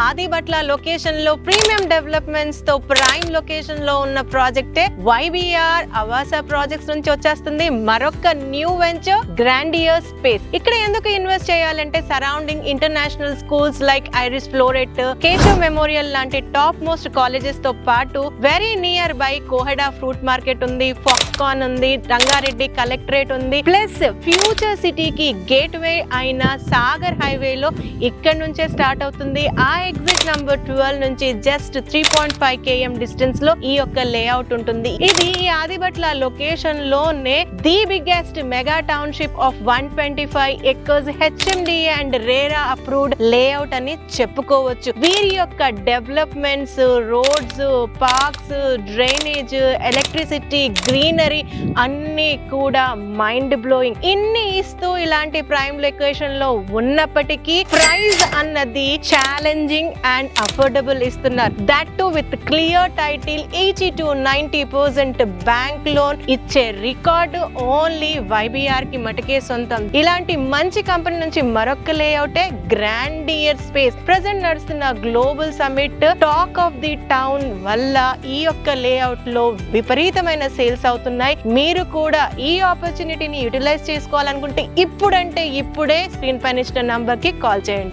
Adibatla location లో premium developments తో prime location లో ఉన్న ప్రాజెక్టే వైబిఆర్ ఆవాస ప్రాజెక్ట్స్ నుంచి వచ్చేస్తుంది మరొక న్యూ వెంచర్ గ్రాండియర్ స్పేస్. ఇక్కడ ఎందుకు ఇన్వెస్ట్ చేయాలంటే surrounding international schools like iris floret, Keshav memorial లాంటి టాప్ మోస్ట్ కాలేజెస్ తో పాటు very near by Koheda fruit market ఉంది, ఫాక్స్కాన్ ఉంది, రంగారెడ్డి కలెక్టరేట్ ఉంది, ప్లస్ ఫ్యూచర్ సిటీకి గేట్ వే అయిన సాగర్ హైవేలో ఇక్కడ నుంచే స్టార్ట్ అవుతుంది. ఆ ఎగ్జిట్ నంబర్ 12 నుంచి జస్ట్ 3.5 km డిస్టెన్స్ లో ఈ యొక్క లేఅవుట్ ఉంటుంది. ఇది ఈ ఆదిబట్ల లొకేషన్ లోనే the biggest mega township of 125 acres HMDA and RERA approved layout అని చెప్పుకోవచ్చు. వీరి యొక్క developments, roads, parks, drainage, electricity, greenery అన్ని కూడా మైండ్ బ్లోయింగ్. ఇన్ని ఇస్తూ ఇలాంటి ప్రైమ్ లొకేషన్ లో ఉన్నప్పటికీ ప్రైస్ అన్నది ఛాలెంజింగ్ అండ్ అఫోర్డబుల్ ఇస్తున్నారు. That to with clear title, 80 to 90% bank loan ఇచ్చే రికార్డు ఓన్లీ వైబిఆర్ కి మటుకే సొంతం. ఇలాంటి మంచి కంపెనీ నుంచి మరొక లేఅవుటే గ్రాండియర్ స్పేస్. ప్రెజెంట్ నడుస్తున్న global summit talk of the town వల్ల ఈ యొక్క లేఅవుట్ లో విపరీతమైన సేల్స్ అవుతున్నాయి. మీరు కూడా ఈ ఆపర్చునిటీని యూటిలైజ్ చేసుకోవాలనుకుంటే ఇప్పుడే స్క్రీన్ పైన ఇచ్చిన నంబర్ కి కాల్ చేయండి.